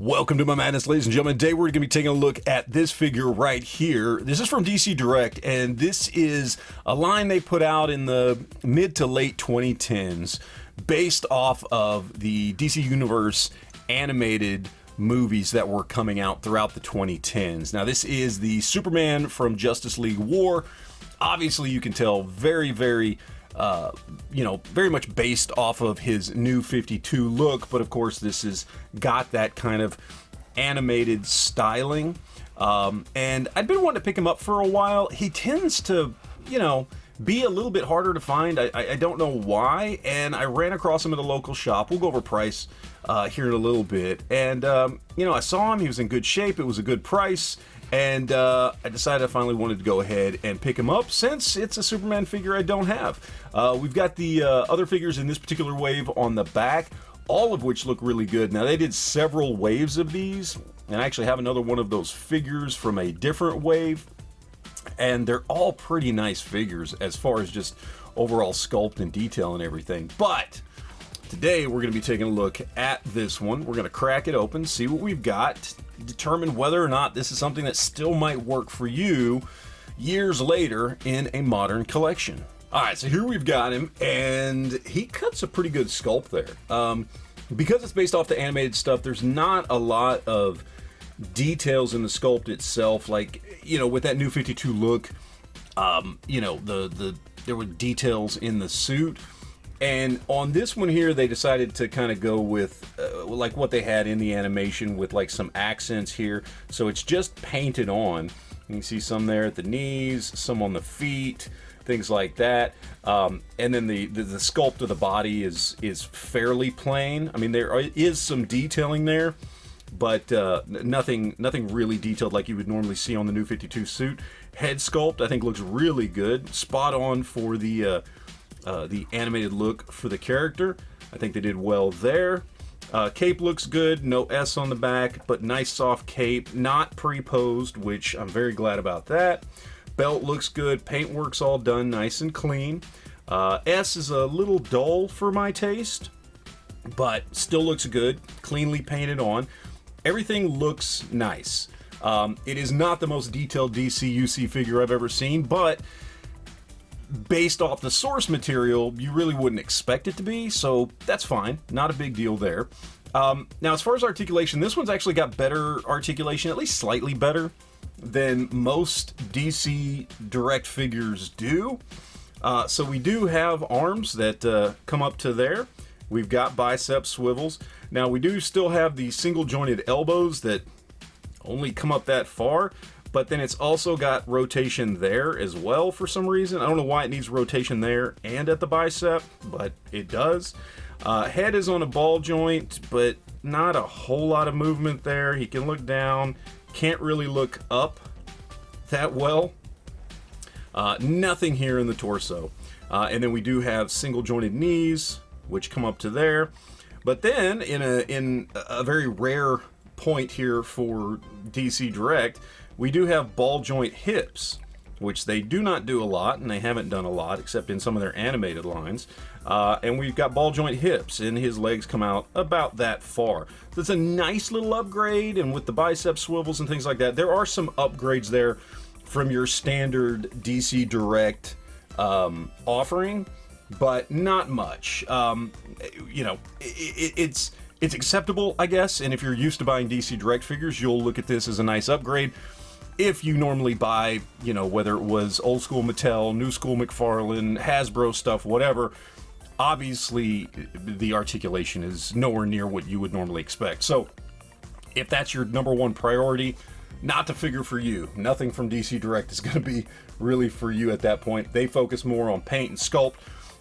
Welcome to my madness, ladies and gentlemen. Today we're going to be taking a look at this figure right here. This is from DC Direct, and this is a line they put out in the mid to late 2010s based off of the DC Universe animated movies that were coming out throughout the 2010s. Now, this is the Superman from Justice League War. Obviously, you can tell very much based off of his new 52 look, but of course this has got that kind of animated styling. And I'd been wanting to pick him up for a while. He tends to, be a little bit harder to find. I don't know why, and I ran across him at a local shop. We'll go over price here in a little bit. And, I saw him. He was in good shape. It was a good price. And I decided I finally wanted to go ahead and pick him up since it's a Superman figure I don't have. We've got the other figures in this particular wave on the back, all of which look really good. Now, they did several waves of these, and I actually have another one of those figures from a different wave, and they're all pretty nice figures as far as just overall sculpt and detail and everything. But today we're going to be taking a look at this one. We're going to crack it open, see what we've got, determine whether or not this is something that still might work for you years later in a modern collection. Alright, so here we've got him, and he cuts a pretty good sculpt there. Because it's based off the animated stuff, there's not a lot of details in the sculpt itself, like, with that new 52 look, there were details in the suit. And on this one here, they decided to kind of go with like what they had in the animation with like some accents here. So it's just painted on. You can see some there at the knees, some on the feet, things like that. And then the sculpt of the body is fairly plain. I mean, there is some detailing there, but nothing really detailed like you would normally see on the new 52 suit. Head sculpt, I think, looks really good. Spot on for the animated look for the character. I think they did well there. Cape looks good, no S on the back, but nice soft cape, not pre-posed, which I'm very glad about that. Belt looks good, paintwork's all done nice and clean. S is a little dull for my taste, but still looks good, cleanly painted on. Everything looks nice. It is not the most detailed DC UC figure I've ever seen, but based off the source material, you really wouldn't expect it to be, so that's fine. Not a big deal there. Now, as far as articulation, this one's actually got better articulation, at least slightly better than most DC Direct figures do. So we do have arms that come up to there. We've got bicep swivels. Now, we do still have the single jointed elbows that only come up that far, but then it's also got rotation there as well for some reason. I don't know why it needs rotation there and at the bicep, but it does. Head is on a ball joint, but not a whole lot of movement there. He can look down, can't really look up that well. Nothing here in the torso. And then we do have single jointed knees, which come up to there. But then in a very rare point here for DC Direct, we do have ball joint hips, which they do not do a lot, and they haven't done a lot except in some of their animated lines. And we've got ball joint hips, and his legs come out about that far. So it's a nice little upgrade, and with the bicep swivels and things like that, there are some upgrades there from your standard DC Direct offering, but not much. It's acceptable, I guess, and if you're used to buying DC Direct figures, you'll look at this as a nice upgrade. If you normally buy, whether it was old school Mattel, new school McFarlane, Hasbro stuff, whatever, obviously the articulation is nowhere near what you would normally expect. So if that's your number one priority, not the figure for you. Nothing from DC Direct is going to be really for you at that point. They focus more on paint and sculpt,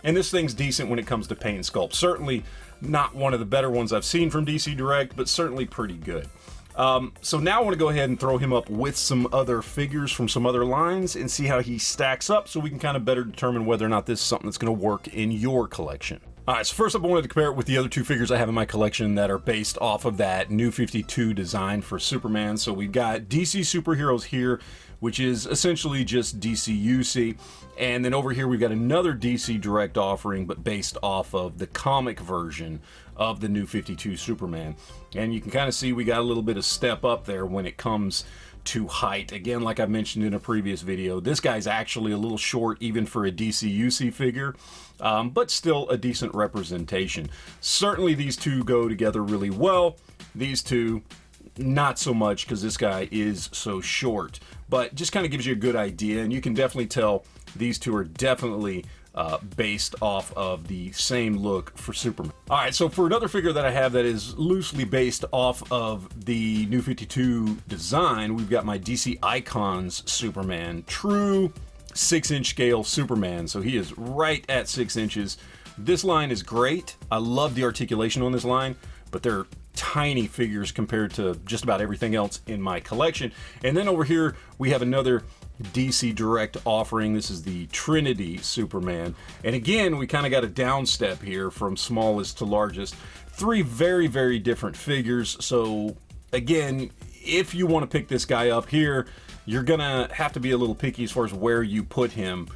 and this thing's decent when it comes to paint and sculpt. Certainly not one of the better ones I've seen from DC Direct, but certainly pretty good. So now I want to go ahead and throw him up with some other figures from some other lines and see how he stacks up so we can kind of better determine whether or not this is something that's going to work in your collection. Alright, so first up I wanted to compare it with the other two figures I have in my collection that are based off of that new 52 design for Superman. So we've got DC Superheroes here which is essentially just DC-UC. And then over here we've got another DC Direct offering, but based off of the comic version of the New 52 Superman. And you can kind of see we got a little bit of step up there when it comes to height. Again, like I mentioned in a previous video, this guy's actually a little short even for a DC-UC figure, but still a decent representation. Certainly these two go together really well. These two, not so much, because this guy is so short, but just kind of gives you a good idea, and you can definitely tell these two are definitely based off of the same look for Superman. All right, so for another figure that I have that is loosely based off of the New 52 design, we've got my DC Icons Superman, true 6-inch scale Superman, so he is right at 6 inches. This line is great. I love the articulation on this line, but they're tiny figures compared to just about everything else in my collection. And then over here we have another DC Direct offering. This is the Trinity Superman, and again we kind of got a down step here from smallest to largest. Three very, very different figures. So again, if you want to pick this guy up here, you're gonna have to be a little picky as far as where you put him,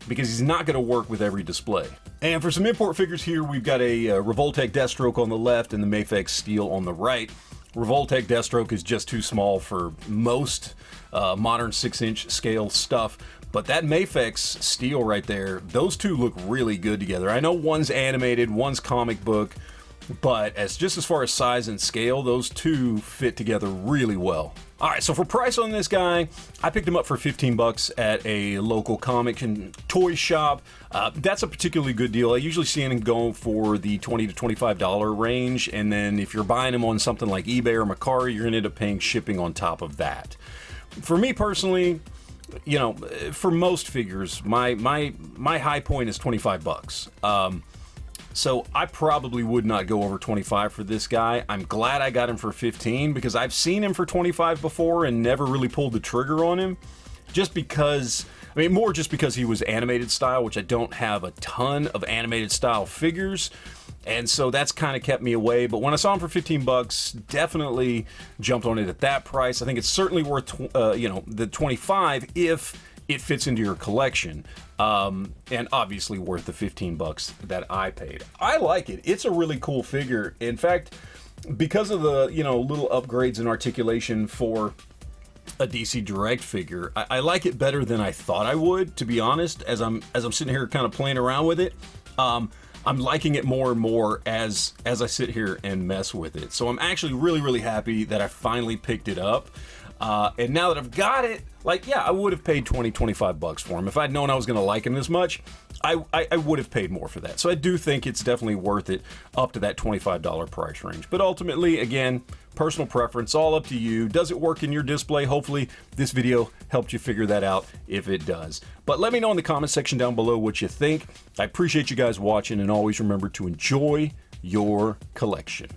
because he's not going to work with every display. And for some import figures here, we've got a Revoltech Deathstroke on the left and the Mafex Steel on the right. Revoltech Deathstroke is just too small for most modern 6-inch scale stuff, but that Mafex Steel right there, those two look really good together. I know one's animated, one's comic book, but just as far as size and scale, those two fit together really well. All right, so for price on this guy, I picked him up for 15 bucks at a local comic and toy shop. That's a particularly good deal. I usually see him go for the $20 to $25 range, and then if you're buying him on something like eBay or Mercari, you're gonna end up paying shipping on top of that. For me personally, you know, for most figures, my high point is 25 bucks. So I probably would not go over 25 for this guy. I'm glad I got him for 15 because I've seen him for 25 before and never really pulled the trigger on him. Just because, I mean, more just because he was animated style, which I don't have a ton of animated style figures. And so that's kind of kept me away. But when I saw him for 15 bucks, definitely jumped on it at that price. I think it's certainly worth, you know, the 25 if it fits into your collection, and obviously worth the 15 bucks that I paid. I like it. It's a really cool figure. In fact, because of the, you know, little upgrades in articulation for a DC Direct figure, I like it better than I thought I would, to be honest. As I'm sitting here kind of playing around with it, I'm liking it more and more as I sit here and mess with it. So I'm actually really, really happy that I finally picked it up. And now that I've got it, like, yeah, I would have paid 20, 25 bucks for him. If I'd known I was going to like him this much, I would have paid more for that. So I do think it's definitely worth it up to that $25 price range. But ultimately, again, personal preference, all up to you. Does it work in your display? Hopefully this video helped you figure that out if it does. But let me know in the comment section down below what you think. I appreciate you guys watching, and always remember to enjoy your collection.